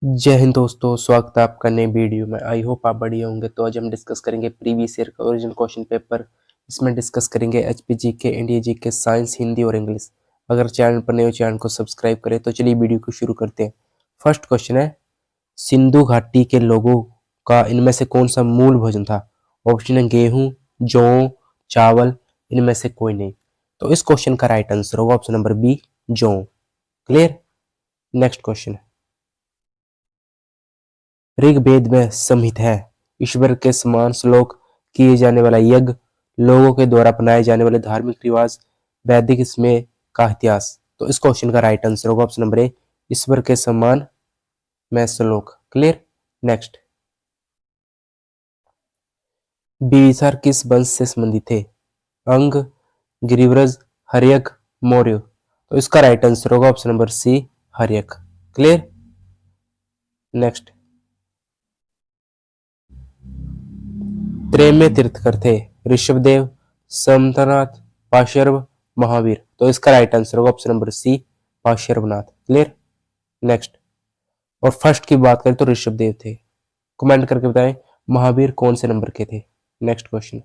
जय हिंद दोस्तों, स्वागत है आपका नए वीडियो में। आई होप आप बढ़िया होंगे। तो आज हम डिस्कस करेंगे प्रीवियस ईयर का ओरिजिनल क्वेश्चन पेपर। इसमें डिस्कस करेंगे एचपी के, इंडिया जी के, साइंस, हिंदी और इंग्लिश। अगर चैनल पर नए हो चैनल को सब्सक्राइब करें। तो चलिए वीडियो को शुरू करते हैं। फर्स्ट क्वेश्चन है, सिंधु घाटी के लोगों का इनमें से कौन सा मूल भोजन था? ऑप्शन है गेहूं, जौ, चावल, इनमें से कोई नहीं। तो इस क्वेश्चन का राइट आंसर होगा ऑप्शन नंबर बी, जौ। क्लियर। नेक्स्ट क्वेश्चन है, ऋग्वेद में संहित है ईश्वर के समान श्लोक किए जाने वाला यज्ञ, लोगों के द्वारा अपनाए जाने वाले धार्मिक रिवाज, वैदिक इसमें का इतिहास। तो इस क्वेश्चन का राइट आंसर होगा ऑप्शन नंबर ए, ईश्वर के समान में श्लोक। क्लियर। नेक्स्ट, बिंबिसार किस वंश से संबंधित थे? अंग, गिरिव्रज, हर्यक, मौर्य। तो इसका राइट आंसर होगा option number C, Haryak. Clear. Next, त्रय तीर्थकर थे ऋषभदेव, समंतनाथ, पाशर्व, महावीर। तो इसका राइट आंसर होगा option number C, Parshvanath. Clear. Next, और फर्स्ट की बात करें तो ऋषभदेव थे। कमेंट करके बताएं महावीर कौन से नंबर के थे। नेक्स्ट क्वेश्चन,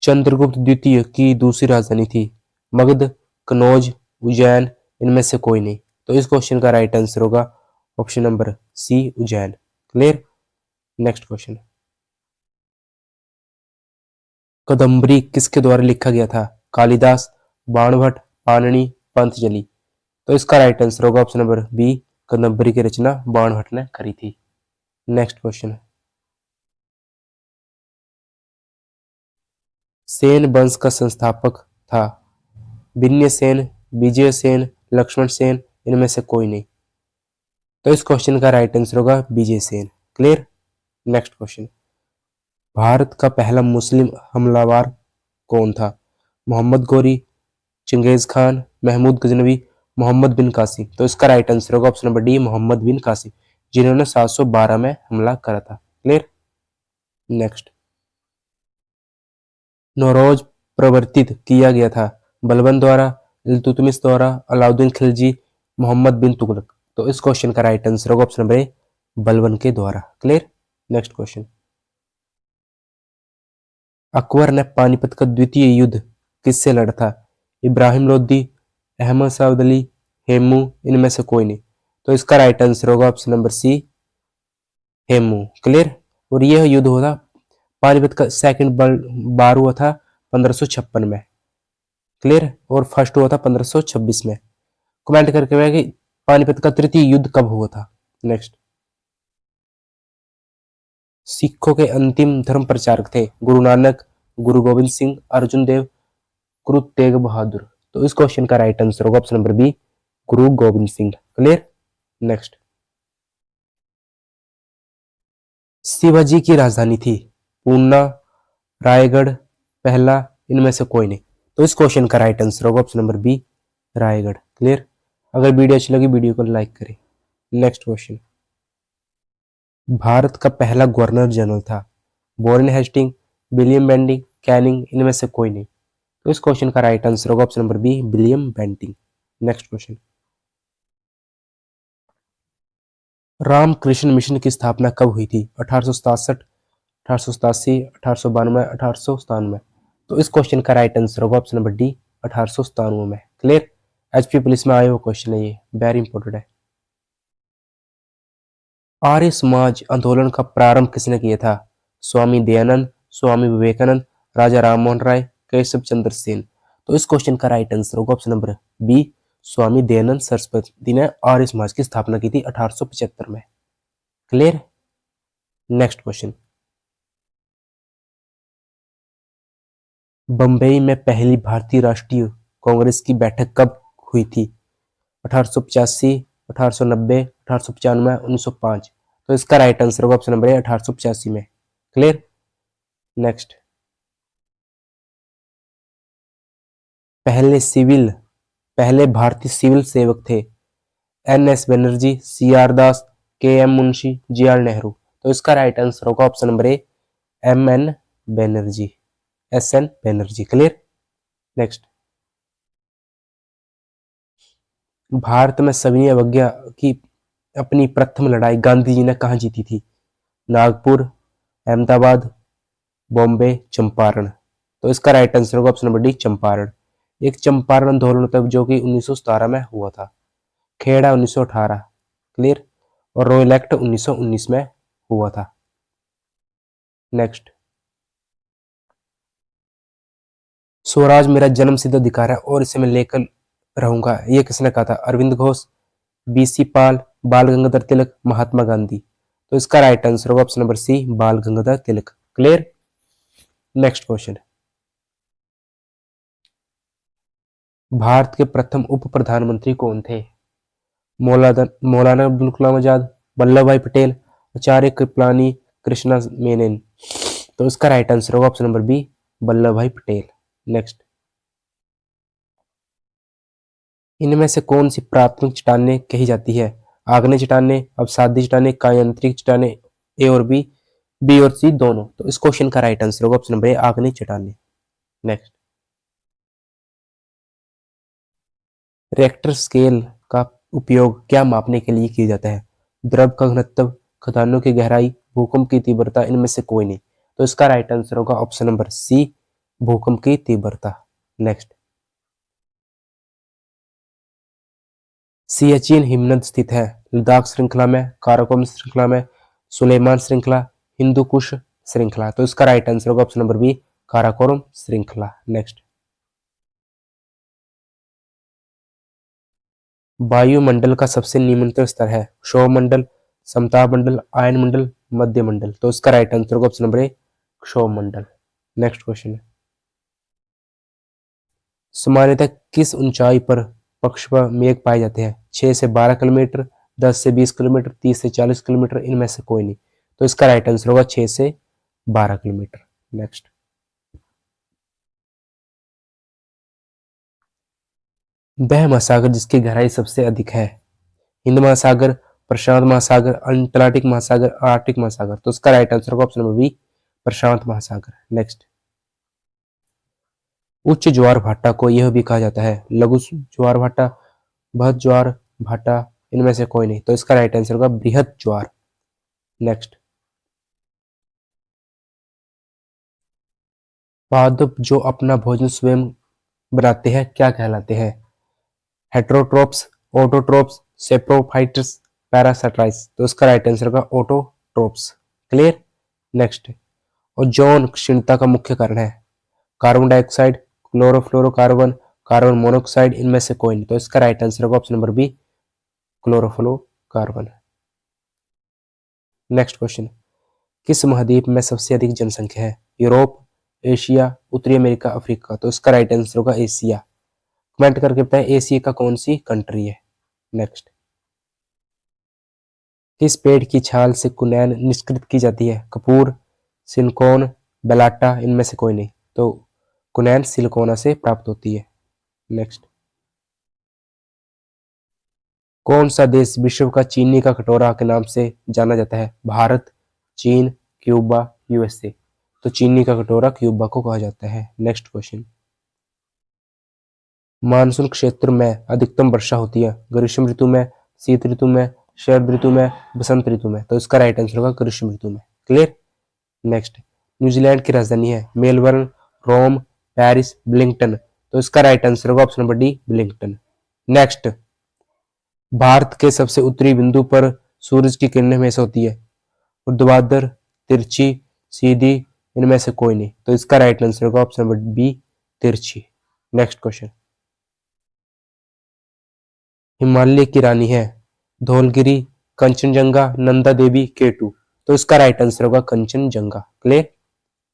चंद्रगुप्त द्वितीय की दूसरी राजधानी थी मगध, कनौज, उज्जैन, इनमें से कोई नहीं। तो इस क्वेश्चन का राइट आंसर होगा option number C, Ujjain. Clear. Next question, Kadambari किसके द्वारा लिखा गया था? कालिदास, बाणभट्ट, पाणिनि, पंतजलि। तो इसका राइट आंसर होगा ऑप्शन नंबर बी, कदम्बरी की रचना बाणभट्ट ने करी थी। नेक्स्ट क्वेश्चन, सेन वंश का संस्थापक था विन्य सेन, विजय सेन, लक्ष्मण सेन, इनमें से कोई नहीं। तो इस क्वेश्चन का राइट आंसर होगा Vijay Sen. Clear. Next question, Bharat का पहला मुस्लिम हमलावर कौन था? मोहम्मद गोरी, चंगेज खान, महमूद गजनवी, मोहम्मद बिन कासिम। तो इसका राइट आंसर होगा option number D, Mohammad bin Qasim, जिन्होंने 712 में हमला करा था। क्लियर। नेक्स्ट, नौरोज प्रवर्तित किया गया था बलबन द्वारा, इल्तुतमिश द्वारा, अलाउद्दीन खिलजी, मोहम्मद बिन तुगलक। तो इस क्वेश्चन का राइट आंसर होगा ऑप्शन नंबर ए, बलबन के द्वारा। क्लियर। नेक्स्ट क्वेश्चन, अकबर ने पानीपत का द्वितीय युद्ध किससे लड़ा था? इब्राहिम लोदी, अहमद साउद अली, हेमू, इनमें से कोई नहीं। तो इसका राइट आंसर होगा option number C, Hemu. Clear. और यह युद्ध हुआ था पानीपत का सेकंड बार हुआ था 1556 में। क्लियर। और फर्स्ट हुआ था 1526 में। कमेंट करके बताइए कि पानीपत का तृतीय युद्ध कब हुआ था। नेक्स्ट, सिखों के अंतिम धर्म प्रचारक थे गुरु नानक, गुरु गोविंद सिंह, अर्जुन देव, गुरु तेग बहादुर। तो इस क्वेश्चन का राइट आंसर होगा ऑप्शन नंबर बी, गुरु गोविंद सिंह। क्लियर। नेक्स्ट, शिवाजी की राजधानी थी पूना, रायगढ़, पहला, इनमें से कोई नहीं। तो इस क्वेश्चन का राइट आंसर होगा option number B, Raigad. Clear. अगर वीडियो अच्छी लगी वीडियो को लाइक करें। नेक्स्ट क्वेश्चन, भारत का पहला गवर्नर जनरल था Warren Hastings, William Bentinck, Canning, इनमें से कोई नहीं। तो इस क्वेश्चन का राइट आंसर होगा option number B, William Bentinck. Next question, Ramakrishna Mission की स्थापना कब हुई थी? 1867, 1887, 1892, 1897। तो इस क्वेश्चन का राइट आंसर होगा ऑप्शन नंबर डी, 1897 में। क्लियर। एचपी पुलिस में आया हुआ क्वेश्चन है, ये वेरी इंपॉर्टेंट है। आर्य समाज आंदोलन का प्रारंभ किसने किया था? स्वामी दयानंद, स्वामी विवेकानंद, राजा राममोहन राय, केशव चंद्र सेन। तो इस क्वेश्चन का राइट आंसर होगा option number B, Swami Dayanand Saraswati ने आर्य समाज की स्थापना की थी 1875 में। क्लियर। नेक्स्ट क्वेश्चन, बंबई में पहली भारतीय राष्ट्रीय कांग्रेस की बैठक कब हुई थी? 1885, 1890, 1895, 1905। तो इसका राइट आंसर होगा ऑप्शन नंबर ए, 1885 में। क्लियर। नेक्स्ट, पहले भारतीय सिविल सेवक थे N S Banerjee, C R Das, K M Munshi, G R Nehru. तो इसका राइट आंसर होगा option number A, M N Banerjee, S N Banerjee. Clear. Next, Bharat में सविनय अवज्ञा की अपनी प्रथम लड़ाई गांधी जी ने कहाँ जीती थी? नागपुर, अहमदाबाद, बॉम्बे, चंपारण। तो इसका राइट आंसर होगा ऑप्शन नंबर डी, चंपारण। एक चंपारण आंदोलन होता है जो कि 1917 में हुआ था। खेड़ा 1918, क्लियर। और रॉयल एक्ट 1919 में हुआ था। नेक्स्ट, स्वराज मेरा जन्मसिद्ध अधिकार है और इसे मैं लेकर रहूंगा, ये किसने कहा था? अरविंद घोष, बीसी पाल, बाल गंगाधर तिलक, महात्मा गांधी। तो इसका राइट आंसर होगा ऑप्शन नंबर सी, बाल Gangadhar Tilak, clear. Next question, Bharat के प्रथम उप प्रधानमंत्री कौन थे? मौलाना अब्दुल कलाम आजाद, वल्लभ भाई पटेल, आचार्य कृपलानी, कृष्णा मेनन। तो इसका राइट आंसर होगा ऑप्शन नंबर बी, वल्लभ भाई पटेल। नेक्स्ट, इनमें से कौन सी प्राथमिक चट्टानें कही जाती है? आग्नेय चट्टानें, अवसादी चट्टानें, कायांतरिक चट्टानें, ए और बी और सी दोनों। तो इस क्वेश्चन का राइट आंसर होगा ऑप्शन नंबर ए, आग्नेय चट्टानें। नेक्स्ट, रिएक्टर स्केल का उपयोग क्या मापने के लिए किया जाता है? द्रव का घनत्व, खदानों की गहराई, भूकंप की तीव्रता, इनमें से कोई नहीं। तो इसका राइट आंसर होगा ऑप्शन नंबर सी, भूकंप की तीव्रता। नेक्स्ट, सियाचिन हिमनद स्थित है? लद्दाख श्रृंखला में, काराकोरम श्रृंखला में, सुलेमान श्रृंखला, हिंदू कुश श्रृंखला। तो इसका राइट आंसर होगा ऑप्शन नंबर बी, काराकोरम श्रृंखला। नेक्स्ट, वायुमंडल का सबसे निम्नतम स्तर है? क्षोभ मंडल, समताप मंडल, आयन मंडल, मध्य मंडल। तो इसका राइट आंसर होगा ऑप्शन नंबर ए, क्षोभ मंडल। नेक्स्ट क्वेश्चन है, सामान्यतः किस ऊंचाई पर पक्षवा मेघ पाए जाते हैं? 6 से 12 किलोमीटर, 10 से 20 किलोमीटर, 30 से 40 किलोमीटर, इनमें से कोई नहीं। तो इसका राइट आंसर होगा 6 से 12 किलोमीटर। नेक्स्ट, वह महासागर जिसकी गहराई सबसे अधिक है? हिंद महासागर, प्रशांत महासागर, अंटार्कटिक महासागर, आर्कटिक महासागर। तो इसका राइट आंसर होगा ऑप्शन नंबर बी, प्रशांत महासागर। नेक्स्ट, उच्च ज्वार भाटा को यह भी कहा जाता है? लघु ज्वार भाटा, बृहद ज्वार भाटा, इनमें से कोई नहीं। तो इसका राइट आंसर होगा बृहद ज्वार। नेक्स्ट, पादप जो अपना भोजन स्वयं बनाते हैं क्या कहलाते हैं? Heterotrophs, autotrophs, saprophytes, parasites. तो इसका राइट आंसर होगा ऑटोट्रोप्स, क्लियर। नेक्स्ट, ओजोन क्षीणता का मुख्य कारण है? Carbon dioxide, chlorofluorocarbon, carbon monoxide, इनमें से कोई नहीं। तो इसका राइट आंसर होगा option number B, chlorofluorocarbon. Next question, किस महाद्वीप में सबसे अधिक जनसंख्या है? यूरोप, एशिया, उत्तरी अमेरिका, अफ्रीका। तो इसका राइट आंसर होगा एशिया। कमेंट करके बताएं एशिया का कौन सी कंट्री है। नेक्स्ट, किस पेड़ की छाल से कुनैन निष्कृत की जाती है? कपूर, सिलिकॉन, बेलाटा, इनमें से कोई नहीं। तो कुनैन सिलिकॉना से प्राप्त होती है। नेक्स्ट, कौन सा देश विश्व का चीनी का कटोरा के नाम से जाना जाता है? भारत, चीन, क्यूबा, यूएसए। तो चीनी का कटोरा क्यूबा को कहा जाता है। नेक्स्ट क्वेश्चन, मानसून क्षेत्र में अधिकतम वर्षा होती है? ग्रीष्म ऋतु में, शीत ऋतु में, शरद ऋतु में, बसंत ऋतु में। तो इसका राइट आंसर होगा ग्रीष्म ऋतु में, क्लियर। नेक्स्ट, न्यूजीलैंड की राजधानी है? मेलबर्न, रोम, पेरिस, विलिंगटन। तो इसका राइट आंसर होगा option number D, Willingdon. Next, Bharat के सबसे उत्तरी बिंदु पर सूरज की किरणें हमेशा होती है? ऊर्ध्वाधर, तिरछी, सीधी, इनमें से कोई नहीं। तो इसका राइट आंसर होगा ऑप्शन नंबर बी, तिरछी। नेक्स्ट क्वेश्चन, हिमालय की रानी है? धौलगिरी, कंचनजंगा, नंदा देवी, केटू। तो इसका राइट आंसर होगा कंचनजंगा, क्लियर।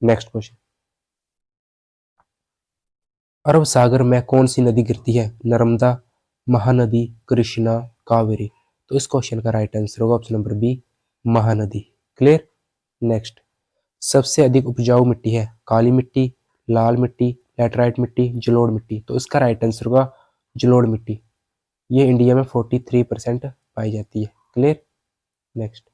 नेक्स्ट क्वेश्चन, अरब सागर में कौन सी नदी गिरती है? नर्मदा, महानदी, कृष्णा, कावेरी। तो इस क्वेश्चन का राइट आंसर होगा option number B, Mahanadi, clear. Next, सबसे अधिक उपजाऊ मिट्टी है? काली मिट्टी, लाल मिट्टी, लैटराइट मिट्टी, जलोढ़ मिट्टी। तो इसका राइट आंसर होगा जलोढ़ मिट्टी। ये इंडिया में 43% पाई जाती है, क्लियर। नेक्स्ट,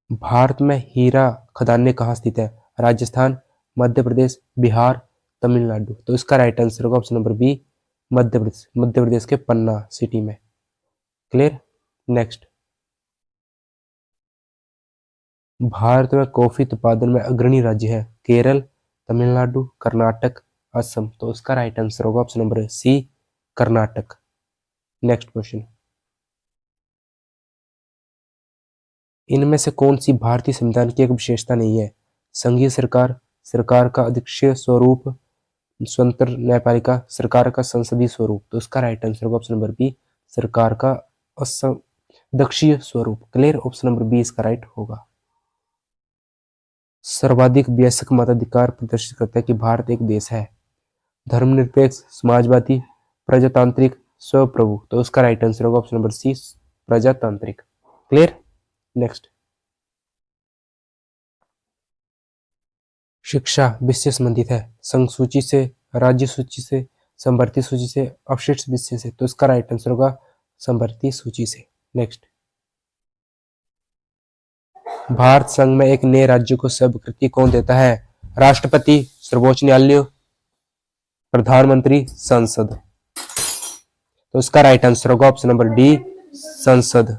भारत में हीरा खदानें कहाँ स्थित है? राजस्थान, मध्य प्रदेश, बिहार, तमिलनाडु। तो इसका राइट आंसर होगा option number B, Madhya Pradesh के पन्ना सिटी में। क्लियर। नेक्स्ट, भारत में कॉफी उत्पादन में अग्रणी राज्य है केरल, तमिलनाडु, कर्नाटक, असम। तो इसका राइट आंसर होगा option number C, Karnataka. Next question, इनमें से कौन सी भारतीय संविधान की एक विशेषता नहीं है? संघीय सरकार, सरकार का अध्यक्षीय स्वरूप, स्वतंत्र न्यायपालिका, सरकार का संसदीय स्वरूप। तो इसका राइट आंसर होगा ऑप्शन नंबर बी, सरकार का अध्यक्षीय स्वरूप। क्लियर, ऑप्शन नंबर बी इसका राइट होगा। सर्वाधिक वयस्क मताधिकार प्रदर्शित करता है कि भारत एक देश है। धर्मनिरपेक्ष, समाजवादी, प्रजातांत्रिक, स्वप्रभु। तो उसका राइट आंसर होगा ऑप्शन नंबर सी, प्रजातांत्रिक। क्लियर। नेक्स्ट, शिक्षा विषय संबंधित है संघ सूची से, राज्य सूची से, संवर्ती सूची से, अवशिष्ट विषय से। तो इसका राइट आंसर होगा संवर्ती सूची से। नेक्स्ट, भारत संघ में एक नए राज्य को स्वीकृति कौन देता है? राष्ट्रपति, सर्वोच्च न्यायालय, प्रधानमंत्री, संसद। तो इसका राइट आंसर होगा ऑप्शन नंबर डी, संसद।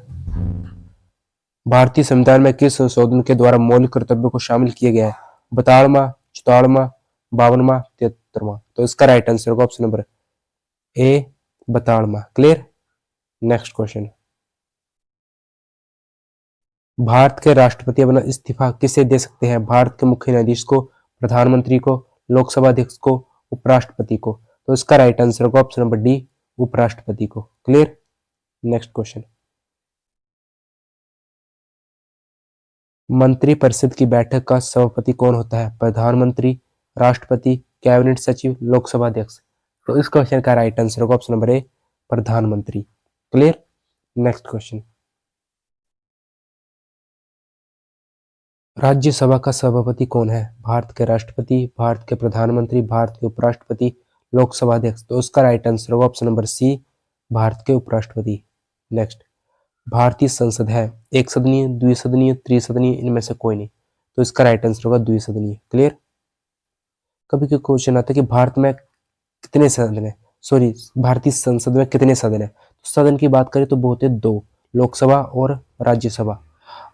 भारतीय संविधान में किस संशोधन के द्वारा मौलिक कर्तव्यों को शामिल किया गया है? 42वां, 44वां, 52वां, 73वां। तो इसका राइट आंसर होगा ऑप्शन नंबर ए, 42वां। क्लियर। नेक्स्ट क्वेश्चन, भारत के राष्ट्रपति अपना इस्तीफा किसे दे सकते हैं? भारत के मुख्य न्यायाधीश को, प्रधानमंत्री को, लोकसभा अध्यक्ष को, उपराष्ट्रपति को। तो इसका राइट आंसर होगा ऑप्शन नंबर डी, उपराष्ट्रपति को। क्लियर। नेक्स्ट क्वेश्चन, मंत्रिपरिषद की बैठक का सभापति कौन होता है? प्रधानमंत्री, राष्ट्रपति, कैबिनेट सचिव, लोकसभा अध्यक्ष। तो इस क्वेश्चन का राइट आंसर होगा ऑप्शन नंबर ए, प्रधानमंत्री। क्लियर। नेक्स्ट क्वेश्चन, राज्यसभा का सभापति कौन है? भारत के राष्ट्रपति, भारत के प्रधानमंत्री, भारत के उपराष्ट्रपति, लोकसभा अध्यक्ष। तो उसका राइट आंसर होगा ऑप्शन नंबर सी, भारत के उपराष्ट्रपति। नेक्स्ट, भारतीय संसद है एक सदनीय, द्विसदनीय, त्रिसदनीय, इनमें से कोई नहीं। तो इसका राइट आंसर होगा द्विसदनीय। क्लियर। कभी कभी क्वेश्चन आता है कि भारत में कितने सदन है, सॉरी भारतीय संसद में कितने सदन है? तो सदन की बात करें तो वो होते हैं दो, लोकसभा और राज्यसभा।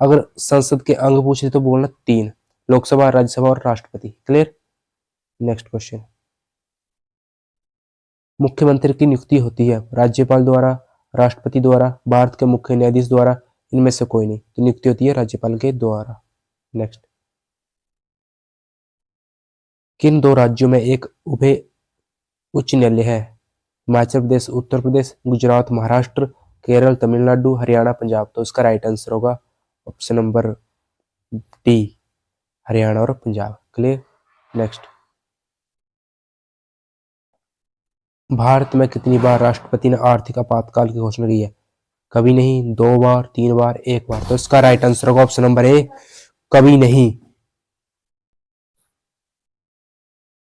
अगर संसद के अंग पूछे तो बोलना तीन, लोकसभा, राज्यसभा और राष्ट्रपति। क्लियर। नेक्स्ट क्वेश्चन, मुख्यमंत्री की नियुक्ति होती है राज्यपाल द्वारा, राष्ट्रपति द्वारा, भारत के मुख्य न्यायाधीश द्वारा, इनमें से कोई नहीं। तो नियुक्ति होती है राज्यपाल के द्वारा। नेक्स्ट, किन दो राज्यों में एक उभय उच्च न्यायालय है? हिमाचल प्रदेश, उत्तर प्रदेश, गुजरात, महाराष्ट्र, केरल, तमिलनाडु, हरियाणा, पंजाब। तो इसका राइट आंसर होगा ऑप्शन नंबर डी, हरियाणा और पंजाब। क्लियर। नेक्स्ट, भारत में कितनी बार राष्ट्रपति ने आर्थिक आपातकाल की घोषणा की है? कभी नहीं, दो बार, तीन बार, एक बार। तो इसका राइट आंसर होगा ऑप्शन नंबर ए, कभी नहीं।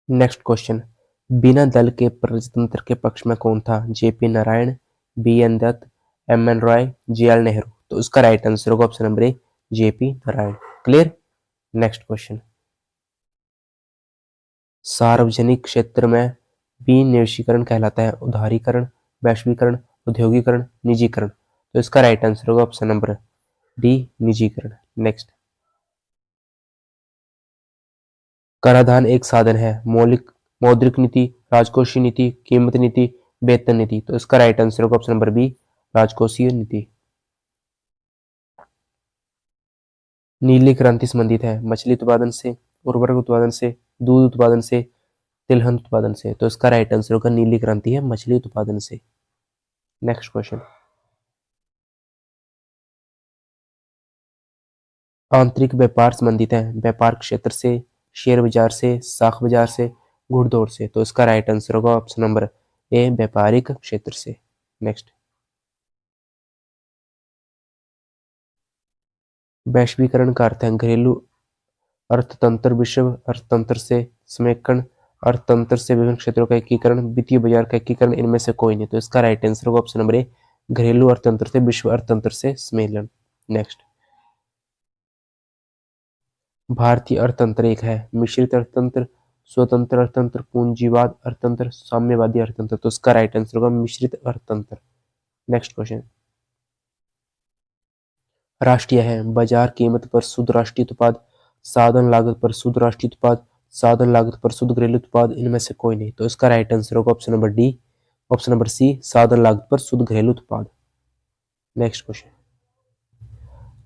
नेक्स्ट क्वेश्चन, बिना दल के प्रजातंत्र के पक्ष में कौन था? JP Narayan, B N Dutt, M N Roy, J L Nehru. तो इसका राइट आंसर होगा option number A, JP Narayan. Clear. Next question, सार्वजनिक क्षेत्र में विनिवेशीकरण कहलाता है उदारीकरण, वैश्वीकरण, औद्योगिकरण, निजीकरण। तो इसका राइट आंसर होगा ऑप्शन नंबर डी, निजीकरण। नेक्स्ट, कराधान एक साधन है मौद्रिक नीति, राजकोषीय नीति, कीमत नीति, वेतन नीति। तो इसका राइट आंसर होगा ऑप्शन नंबर बी, राजकोषीय नीति। नीली क्रांति संबंधित है मछली उत्पादन से, उर्वरक उत्पादन से, दूध उत्पादन से, तिलहन उत्पादन से। तो इसका राइट आंसर होगा नीली क्रांति है मछली उत्पादन से। नेक्स्ट क्वेश्चन, आंतरिक व्यापार संबंधित है व्यापार क्षेत्र से, शेयर बाजार से, साख बाजार से, घुड़दौड़ से। तो इसका राइट आंसर होगा ऑप्शन नंबर ए, व्यापारिक क्षेत्र से। नेक्स्ट, वैश्वीकरण का अर्थ है घरेलू अर्थतंत्र, विश्व अर्थतंत्र से समेकन, अर्थतंत्र से विभिन्न क्षेत्रों का एकीकरण, वित्तीय बाजार का एकीकरण, इनमें से कोई नहीं। तो इसका राइट आंसर होगा ऑप्शन नंबर ए, घरेलू अर्थतंत्र से विश्व अर्थतंत्र से सम्मेलन। नेक्स्ट, भारतीय अर्थतंत्र एक है मिश्रित अर्थतंत्र, स्वतंत्र अर्थतंत्र, पूंजीवाद अर्थतंत्र, साम्यवादी अर्थतंत्र। तो इसका राइट आंसर होगा मिश्रित अर्थतंत्र। नेक्स्ट क्वेश्चन, राष्ट्रीय है बाजार कीमत पर शुद्ध राष्ट्रीय उत्पाद, साधन लागत पर शुद्ध राष्ट्रीय उत्पाद, साधन लागत पर शुद्ध घरेलू उत्पाद, इनमें से कोई नहीं। तो इसका राइट आंसर होगा option number D, option number C, साधन लागत पर शुद्ध घरेलू उत्पाद। नेक्स्ट क्वेश्चन,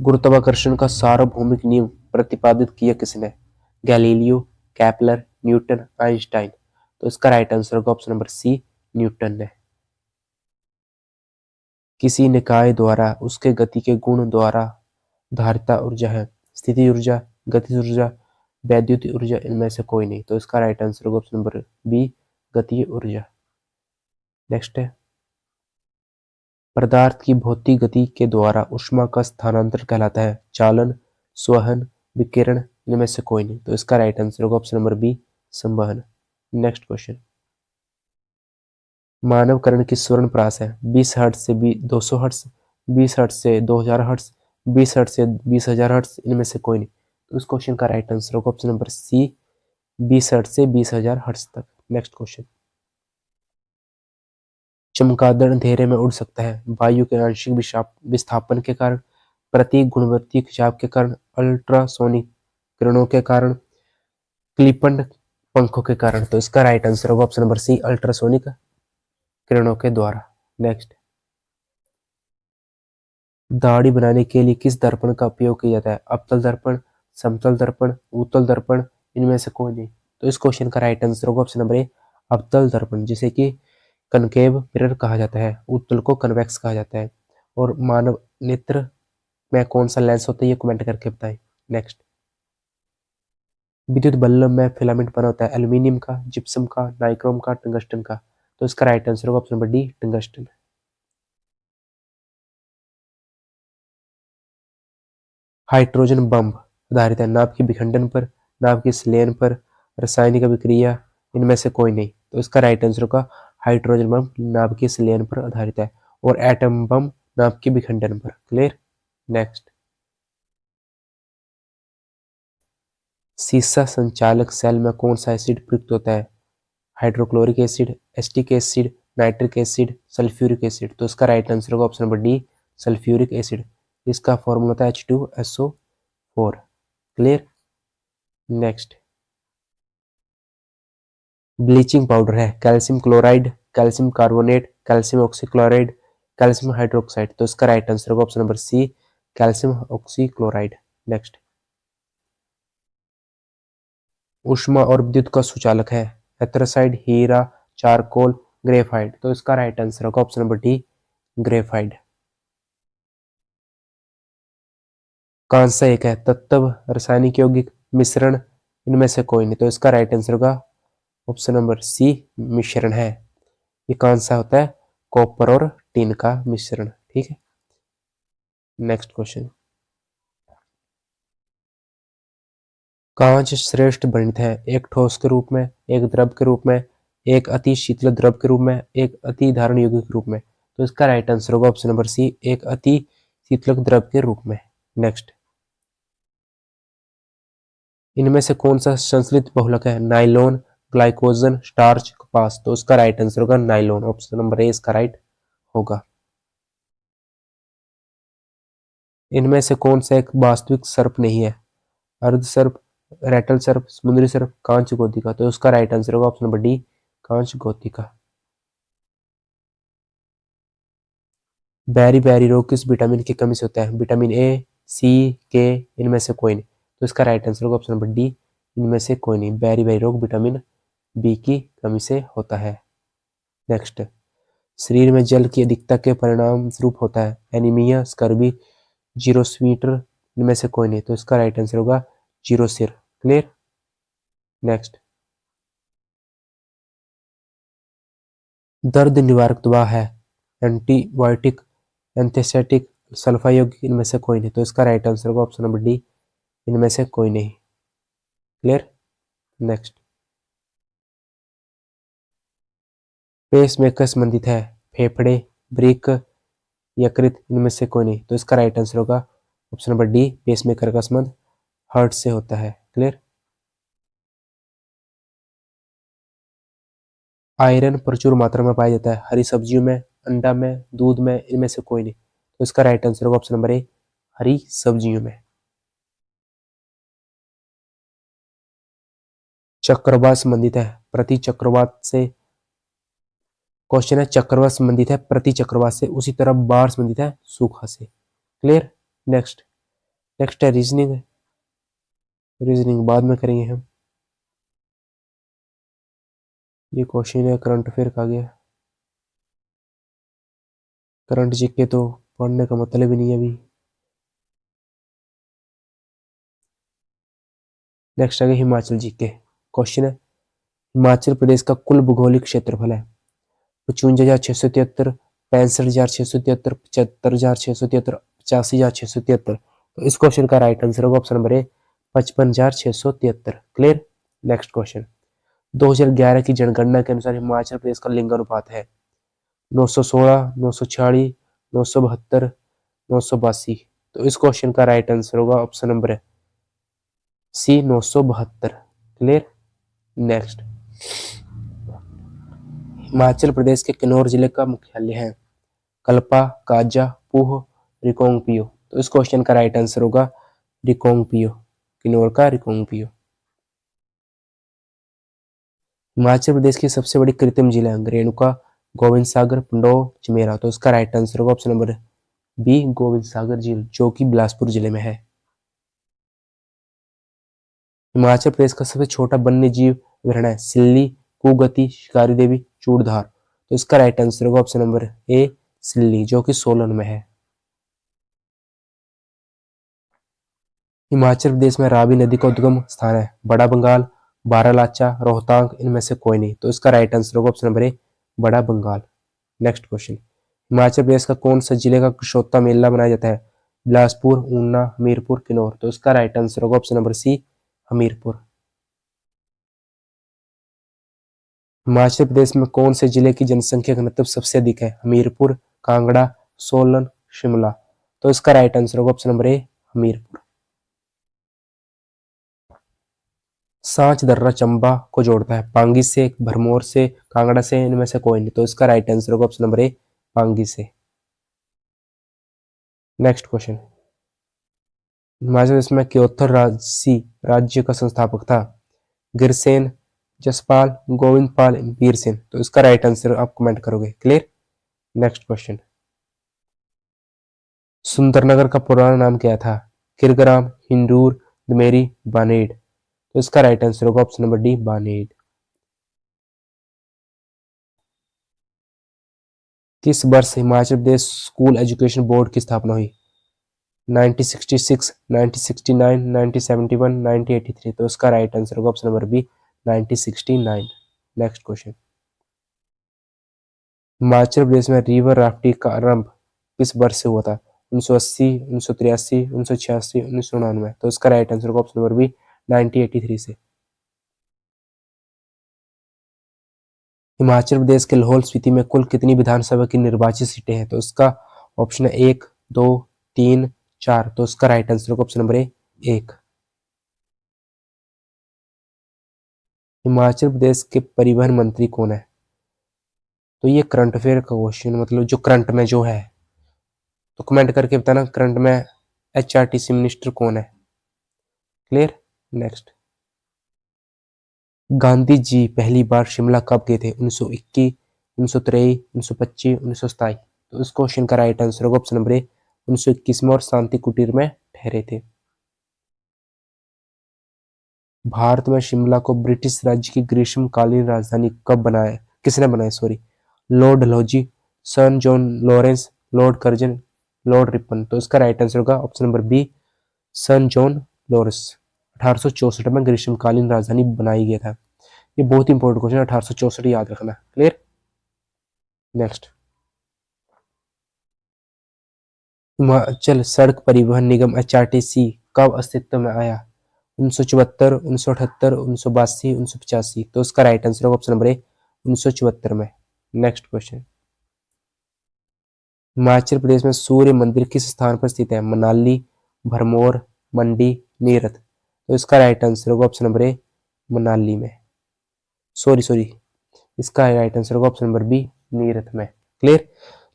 गुरुत्वाकर्षण का सार्वभौमिक नियम प्रतिपादित किया किसने? Galileo, Kepler, Newton, Einstein. तो इसका राइट आंसर होगा ऑप्शन नंबर सी, न्यूटन ने। किसी निकाय द्वारा उसके गति के गुण द्वारा धारिता ऊर्जा है, स्थिति ऊर्जा, गतिज ऊर्जा, वैद्युत ऊर्जा, इनमें से कोई नहीं। तो इसका राइट आंसर होगा ऑप्शन नंबर बी, गतिज ऊर्जा। नेक्स्ट है, पदार्थ की भौतिक गति के द्वारा ऊष्मा का स्थानांतरण कहलाता है, चालन, स्वहन, विकिरण, इनमें से कोई नहीं। तो इसका राइट आंसर होगा ऑप्शन नंबर बी, संवहन। नेक्स्ट क्वेश्चन, मानव कर्ण की स्वर्ण प्रास है 20 हर्ट्ज से 200 हर्ट्ज, 20 हर्ट्ज से 2000 हर्ट्ज, 20 हर्ट्ज से 20,000 हर्ट्ज, इनमें से कोई नहीं। तो इस क्वेश्चन का राइट आंसर होगा ऑप्शन नंबर सी, 20 हर्ट्ज से 20,000 हर्ट्ज तक। नेक्स्ट क्वेश्चन, चमगादड़ अंधेरे में उड़ सकता है वायु के आंशिक विस्थापन के कारण, प्रतीक गुणवत्तीय खिंचाव के कारण, अल्ट्रासोनिक किरणों के कारण, क्लिपंड पंखों के कारण। तो इसका राइट आंसर होगा ऑप्शन नंबर सी, अल्ट्रासोनिक किरणों के द्वारा। नेक्स्ट, दाढ़ी बनाने के लिए किस दर्पण का उपयोग किया जाता है? अवतल दर्पण, समतल दर्पण, उत्तल दर्पण, इनमें से कोई नहीं। तो इस क्वेश्चन का राइट आंसर होगा ऑप्शन नंबर ए, अवतल दर्पण, जिसे कि कनकेव मिरर कहा जाता है, उत्तल को कन्वेक्स कहा जाता है। और मानव नेत्र में कौन सा लेंस होता है, ये कमेंट करके बताएं। नेक्स्ट, विद्युत बल्ब में फिलामेंट बना होता है एल्यूमिनियम का, जिप्सम का, नाइक्रोम का, टंगस्टन का। तो इसका राइट आंसर होगा option number D, tungsten. Hydrogen bomb आधारित है नाभ के विखंडन पर, नाभ के संलयन पर, रासायनिक अभिक्रिया, इनमें से कोई नहीं। तो इसका राइट आंसर होगा हाइड्रोजन बम नाभ के संलयन पर आधारित है, और एटम बम नाभ के विखंडन पर। क्लियर। नेक्स्ट, सीसा संचालक सेल में कौन सा एसिड प्रयुक्त होता है? Hydrochloric acid, acetic acid, nitric acid, sulphuric acid. तो इसका राइट आंसर होगा option number D, sulphuric acid. इसका फॉर्मूला होता है H2SO4। Clear. Next, bleaching powder है calcium chloride, calcium carbonate, calcium oxychloride, calcium hydroxide. तो इसका राइट आंसर होगा option number C, calcium oxychloride. Next, ऊष्मा और विद्युत का सुचालक है एथेरासाइड, हीरा, चारकोल, ग्रेफाइट। तो इसका राइट आंसर होगा ऑप्शन नंबर डी, ग्रेफाइट। कांसा एक है तत्व, रासायनिक यौगिक, मिश्रण, इनमें से कोई नहीं। तो इसका राइट आंसर होगा ऑप्शन नंबर सी, मिश्रण है। ये कांसा होता है कॉपर और टिन का मिश्रण। ठीक है। नेक्स्ट क्वेश्चन, कांच श्रेष्ठ वर्णित है एक ठोस के रूप में, एक द्रव के रूप में, एक अति शीतल द्रव के रूप में, एक अति धारण योग्य के रूप में। तो इसका राइट आंसर होगा ऑप्शन नंबर सी, एक अति शीतलक द्रव के रूप में। नेक्स्ट, इनमें से कौन सा संश्लित बहुलक है? नाइलॉन, ग्लाइकोजन, स्टार्च, कपास। तो उसका राइट आंसर होगा नाइलॉन, ऑप्शन नंबर ए इसका राइट होगा। इनमें से कौन सा एक वास्तविक सर्प नहीं है? अर्ध सर्प, रेटल सर्प, समुद्री सर्प, कांच गोतिका। तो उसका राइट आंसर होगा ऑप्शन नंबर डी, कांच गोतिका। बैरी बैरी रोग किस विटामिन की कमी से होता है? विटामिन ए, सी, के, इनमें से कोई नहीं। तो इसका राइट आंसर होगा ऑप्शन नंबर डी, इनमें से कोई नहीं। बैरी बैरी रोग विटामिन बी की कमी से होता है। नेक्स्ट, शरीर में जल की अधिकता के परिणाम स्वरूप होता है एनीमिया, स्कर्वी, जीरोस्वीटर, इनमें से कोई नहीं। तो इसका राइट आंसर होगा जीरोसिर। क्लियर। नेक्स्ट, दर्द निवारक दवा है एंटीबायोटिक, एंथेसेटिक, सल्फा यौगिक, इनमें से कोई नहीं। तो इसका राइट आंसर होगा ऑप्शन नंबर डी, इनमें से कोई नहीं। क्लियर। नेक्स्ट, पेसमेकर संबंधित है फेफड़े, ब्रेक, यकृत, इनमें से कोई नहीं। तो इसका राइट आंसर होगा ऑप्शन नंबर डी, पेसमेकर का संबंध हार्ट से होता है। क्लियर। आयरन प्रचुर मात्रा में पाया जाता है? हरी सब्जियों में, अंडा में, दूध में, इनमें से कोई नहीं। तो इसका राइट आंसर होगा ऑप्शन नंबर ए, हरी सब्जियों में। चक्रवात संबंधित है प्रति चक्रवात से। क्वेश्चन है चक्रवात संबंधित है प्रति चक्रवात से, उसी तरह बाढ़ संबंधित है सूखा से। क्लियर। नेक्स्ट। नेक्स्ट है रीजनिंग। रीजनिंग बाद में करेंगे हम। ये क्वेश्चन है करंट अफेयर का गया। करंट जीके तो पढ़ने का मतलब ही नहीं है अभी। नेक्स्ट आ गया हिमाचल जीके। क्वेश्चन है हिमाचल प्रदेश का कुल भौगोलिक क्षेत्रफल है 55,673, 65,673, 75,673, 85,673। तो इस क्वेश्चन का राइट आंसर होगा ऑप्शन नंबर ए, 55,673। क्लियर। Next question. 2011 की जनगणना के अनुसार हिमाचल प्रदेश का लिंगानुपात है 916, 946, 972, 982। तो इस क्वेश्चन का राइट आंसर होगा option number C, 972। Clear. Next. Himachal Pradesh के किन्नौर जिले का मुख्यालय है कल्पा, काजा, पूह, रिकांगपिओ। तो इस क्वेश्चन का राइट आंसर होगा रिकांगपिओ, किन्नौर का रिकांगपिओ। हिमाचल प्रदेश की सबसे बड़ी कृत्रिम झील है रेणुका, गोविंद सागर, पंडोह, चमेरा। तो इसका राइट आंसर होगा ऑप्शन नंबर बी, गोविंद सागर झील, जो कि बिलासपुर जिले में है। हिमाचल प्रदेश का सबसे छोटा वन्य जीव अभयारण्य है सिल्ली, कुगति, शिकारी देवी, चूड़धार। तो इसका राइट आंसर होगा ऑप्शन नंबर ए, सिल्ली, जो कि सोलन में है। हिमाचल प्रदेश में रावी नदी का उद्गम स्थान है बड़ा बंगाल, बारालाचा, रोहतांग, इनमें से कोई नहीं। तो इसका राइट आंसर होगा option number A, Bara Bangal. Next question. Himachal Pradesh का कौन सा जिले का कुशोत्ता मेला मनाया जाता है बिलासपुर, ऊना, हमीरपुर, किन्नौर। तो इसका राइट आंसर होगा option number C, Hamirpur. Himachal Pradesh में कौन से जिले की जनसंख्या घनत्व सबसे अधिक है हमीरपुर, कांगड़ा, सोलन, शिमला। तो इसका राइट आंसर होगा ऑप्शन नंबर ए, हमीरपुर। सांच दर्रा चंबा को जोड़ता है पांगी से, भरमौर से, कांगड़ा से, इनमें से कोई नहीं। तो इसका राइट आंसर होगा ऑप्शन नंबर ए, पांगी से। Next question. हिमाचल प्रदेश में क्योथर राज्य का संस्थापक था गिरसेन, जसपाल, गोविंद पाल, वीर सेन। तो इसका राइट आंसर आप कमेंट करोगे। क्लियर। Next question. सुंदरनगर का पुराना नाम क्या था किरग्राम, हिंदूर, दमेरी, बानेड। तो इसका राइट आंसर होगा ऑप्शन नंबर डी, बानेड। किस वर्ष Himachal Pradesh school education board की स्थापना हुई 1966, 1969, 1971, 1983। तो इसका राइट आंसर होगा option number B, 1969। Next question. Himachal Pradesh में रिवर राफ्टिंग का आरंभ किस वर्ष से हुआ था 1980, 1983, 1986, 1999। तो इसका राइट आंसर होगा ऑप्शन नंबर बी, 1983 से। हिमाचल प्रदेश के लाहौल स्पीति में कुल कितनी विधानसभा की निर्वाचित सीटें हैं? तो इसका ऑप्शन है 1, 2, 3, 4। तो इसका राइट आंसर होगा ऑप्शन नंबर ए, 1। हिमाचल प्रदेश के परिवहन मंत्री कौन है? तो ये करंट अफेयर का क्वेश्चन, मतलब जो करंट में जो है, तो कमेंट करके बताना करंट में एचआरटीसी मिनिस्टर कौन है। क्लियर। नेक्स्ट। गांधी जी पहली बार शिमला कब गए थे 1921, 1923, 1925, 1927। तो इस क्वेश्चन का राइट आंसर होगा ऑप्शन नंबर ए, 1921 में, और शांति कुटीर में ठहरे थे। भारत में शिमला को ब्रिटिश राज्य की ग्रीष्मकालीन राजधानी कब बनाया, किसने बनाया sorry, Lord Dalhousie, sir John Lawrence, Lord Curzon, Lord Ripon. तो इसका राइट आंसर होगा ऑप्शन नंबर बी, सन जॉन लॉरेंस। 1864 में ग्रीष्मकालीन राजधानी बनाई गया था। ये बहुत इंपॉर्टेंट क्वेश्चन है, 1864 याद रखना। क्लियर। नेक्स्ट। हिमाचल सड़क परिवहन निगम एचआरटीसी कब अस्तित्व में आया 1974, 1978, 1982, 1985। तो इसका राइट आंसर होगा ऑप्शन नंबर ए, 1974 में। Next question. हिमाचल प्रदेश में सूर्य मंदिर किस स्थान पर स्थित है मनाली, भरमौर, मंडी, नीरथ। तो इसका राइट आंसर होगा ऑप्शन नंबर ए, मनाली में। सॉरी, इसका राइट आंसर होगा ऑप्शन नंबर बी, नीरथ में। क्लियर।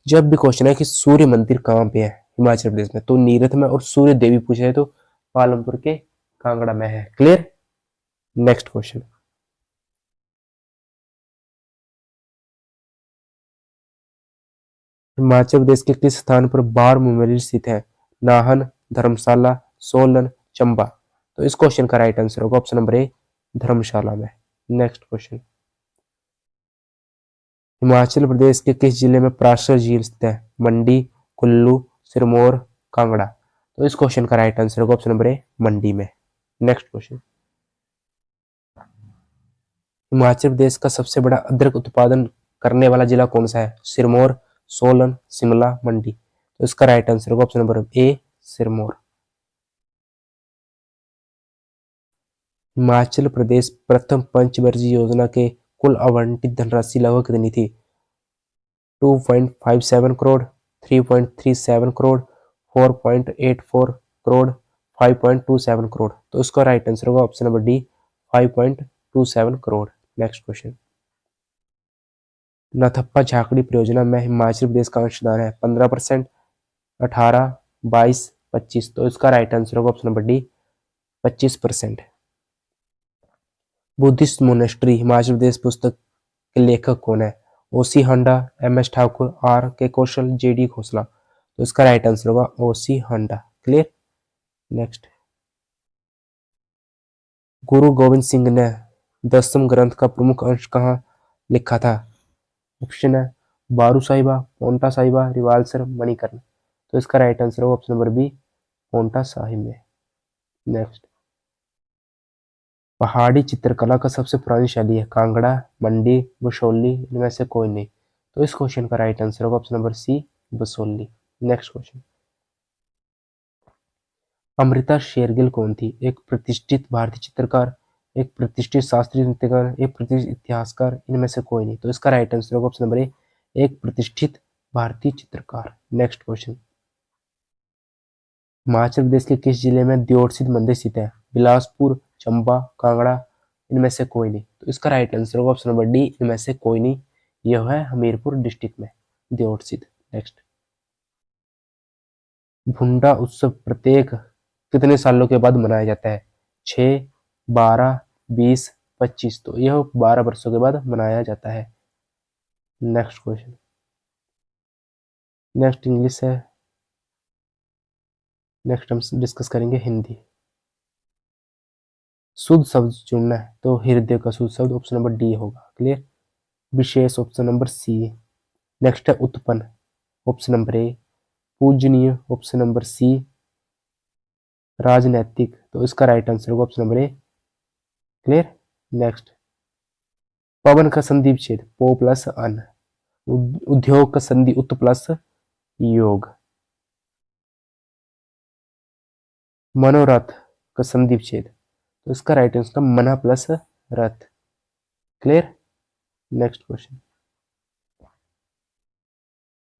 जब भी क्वेश्चन है कि सूर्य मंदिर कहाँ पे है हिमाचल प्रदेश में, तो नीरथ में, और सूर्य देवी पूछे तो पालमपुर के कांगड़ा में है। Clear. Next question, Himachal Pradesh के किस स्थान पर बारहमुर मंदिर स्थित है? नाहन, धर्मशाला, सोलन, चंबा। तो इस क्वेश्चन का राइट आंसर होगा ऑप्शन नंबर ए, धर्मशाला में। नेक्स्ट क्वेश्चन, हिमाचल प्रदेश के किस जिले में पराशर झील स्थित है? मंडी, कुल्लू, सिरमौर, कांगड़ा। तो इस क्वेश्चन का राइट आंसर होगा ऑप्शन नंबर ए, मंडी में। नेक्स्ट क्वेश्चन, हिमाचल प्रदेश का सबसे बड़ा अदरक उत्पादन करने वाला जिला कौन सा है? सिरमौर, सोलन, शिमला, मंडी। तो इसका राइट आंसर होगा option number A, Sirmaur. Himachal Pradesh प्रथम पंचवर्षीय योजना के कुल आवंटित धनराशि लगभग कितनी थी? 2.57 करोड़, 3.37 करोड़, 4.84 करोड़, 5.27 करोड़। तो इसका राइट आंसर होगा option number D, 5.27 crore. Next question, Nathpa Jhakri परियोजना में हिमाचल प्रदेश का अंशदान है 15%, 18, 22, 25। तो इसका राइट आंसर होगा option number D, 25%। Buddhist monastery Himachal Pradesh पुस्तक के लेखक कौन है? O C Handa, M S Thakur, R K Kaushal, जे डी खोसला। तो इसका राइट आंसर होगा ओसी हांडा। क्लियर। नेक्स्ट, गुरु गोविंद सिंह ने 10वें ग्रंथ का प्रमुख अंश कहाँ लिखा था? ऑप्शन है बारू साहिबा, पोंटा साहिबा, रिवाल्सर, मणिकर्ण। तो इसका राइट आंसर होगा option number B, Paonta Sahib में। नेक्स्ट, पहाड़ी चित्रकला का सबसे पुरानी शैली है? कांगड़ा, मंडी, बसोली, इनमें से कोई नहीं। तो इस क्वेश्चन का राइट आंसर होगा option number C, Basohli. Next question, Amrita Shergil कौन थी? एक प्रतिष्ठित भारतीय चित्रकार, एक प्रतिष्ठित शास्त्रीय नृत्यकार, एक प्रतिष्ठित इतिहासकार, इनमें से कोई नहीं। तो इसका राइट आंसर होगा ऑप्शन नंबर ए, एक प्रतिष्ठित भारतीय चित्रकार। नेक्स्ट क्वेश्चन, हिमाचल प्रदेश के किस जिले में दियोटसिद्ध मंदिर स्थित है? बिलासपुर, चंबा, कांगड़ा, इनमें से कोई नहीं। तो इसका राइट आंसर होगा ऑप्शन नंबर डी, इनमें से कोई नहीं। यह है हमीरपुर डिस्ट्रिक्ट में दियोटसिद्ध। नेक्स्ट, भुंडा उत्सव प्रत्येक कितने सालों के बाद मनाया जाता है? 6, 12, 20, 25। तो यह 12 वर्षों के बाद मनाया जाता है। नेक्स्ट क्वेश्चन, नेक्स्ट इंग्लिश है, नेक्स्ट हम डिस्कस करेंगे हिंदी। शुद्ध शब्द चुनना है तो हृदय का शुद्ध शब्द ऑप्शन नंबर डी होगा। क्लियर। विशेष ऑप्शन नंबर सी। नेक्स्ट है उत्पन्न, ऑप्शन नंबर ए। पूजनीय ऑप्शन नंबर सी। राजनैतिक, तो इसका राइट आंसर होगा option number A. Clear. Next, पवन का संधि विच्छेद पो प्लस अन। उद्योग का संधि उत प्लस योग। मनोरथ का संधि विच्छेद, तो इसका राइट आंसर मना प्लस रथ। क्लियर। नेक्स्ट क्वेश्चन,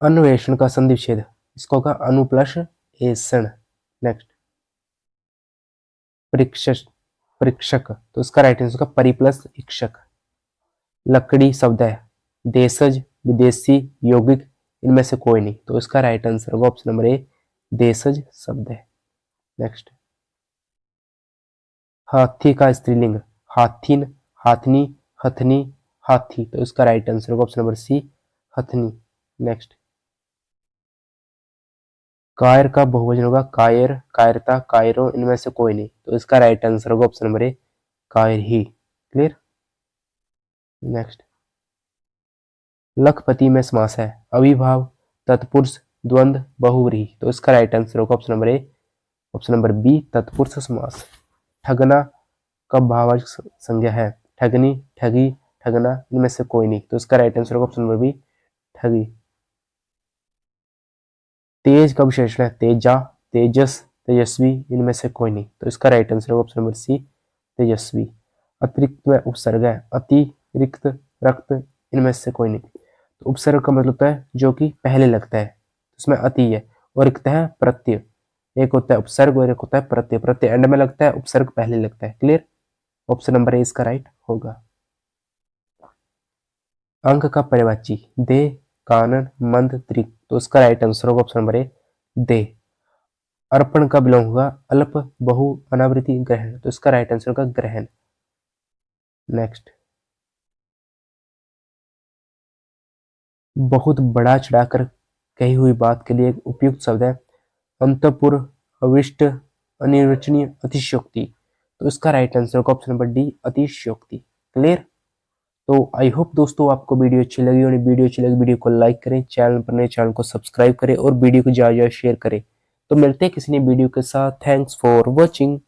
अन्वेषण का संधि विच्छेद, इसको होगा अनु प्लस एषण। नेक्स्ट, परीक्षक, परीक्षक, तो इसका राइट आंसर होगा परि प्लस इक्षक। लकड़ी शब्द है, देशज, विदेशी, यौगिक, इनमें से कोई नहीं। तो इसका राइट आंसर होगा ऑप्शन नंबर ए, देशज शब्द है। नेक्स्ट, हाथी का स्त्रीलिंग हाथिन, हाथनी, हथनी, हाथी। तो इसका राइट आंसर होगा ऑप्शन नंबर सी, हथनी। नेक्स्ट, कायर का बहुवचन होगा कायर, कायरता, कायरो, इनमें से कोई नहीं। तो इसका राइट आंसर होगा ऑप्शन नंबर ए, कायर ही। क्लियर। नेक्स्ट, लखपति में समास है अविभाव, तत्पुरुष, द्वंद्व, बहुव्रीहि। तो इसका राइट आंसर होगा option number A, option number B, तत्पुरुष समास। ठगना कब भाववाचक संज्ञा है? ठगनी, ठगी, ठगना, इनमें से कोई नहीं। तो इसका राइट आंसर होगा ऑप्शन नंबर बी, ठगी। तेज का विशेषण है तेजा, तेजस, तेजस्वी, इनमें से कोई नहीं। तो इसका राइट आंसर होगा ऑप्शन नंबर सी, तेजस्वी। अतिरिक्त में उपसर्ग है अतिरिक्त, रक्त, इनमें से कोई नहीं। तो उपसर्ग का मतलब होता है जो कि पहले लगता है, उसमें अति है, और रिक्त है प्रत्यय। एक होता है उपसर्ग और एक होता है प्रत्यय। प्रत्यय एंड में लगता है, उपसर्ग पहले लगता है। क्लियर। ऑप्शन नंबर ए इसका राइट होगा। अंक का पर्यायवाची दे, कानन, मंद, त्रिक। तो इसका राइट आंसर होगा ऑप्शन नंबर ए दे। अर्पण का बिलोंग होगा अल्प, बहु, अनावृति, ग्रहण। तो इसका राइट आंसर होगा ग्रहण। नेक्स्ट, बहुत बढ़ा चढ़ाकर कही हुई बात के लिए एक उपयुक्त शब्द है अंतपुर, अविष्ट, अनिर्वचनीय, अतिशयोक्ति। तो इसका राइट आंसर होगा ऑप्शन नंबर डी अतिशयोक्ति। क्लियर। तो आई होप दोस्तों आपको वीडियो अच्छी लगी होगी। वीडियो अच्छी लगी वीडियो को लाइक करें, चैनल पर नए चैनल को सब्सक्राइब करें और वीडियो को ज़्यादा शेयर करें। तो मिलते हैं किसी नई वीडियो के साथ। Thanks for watching.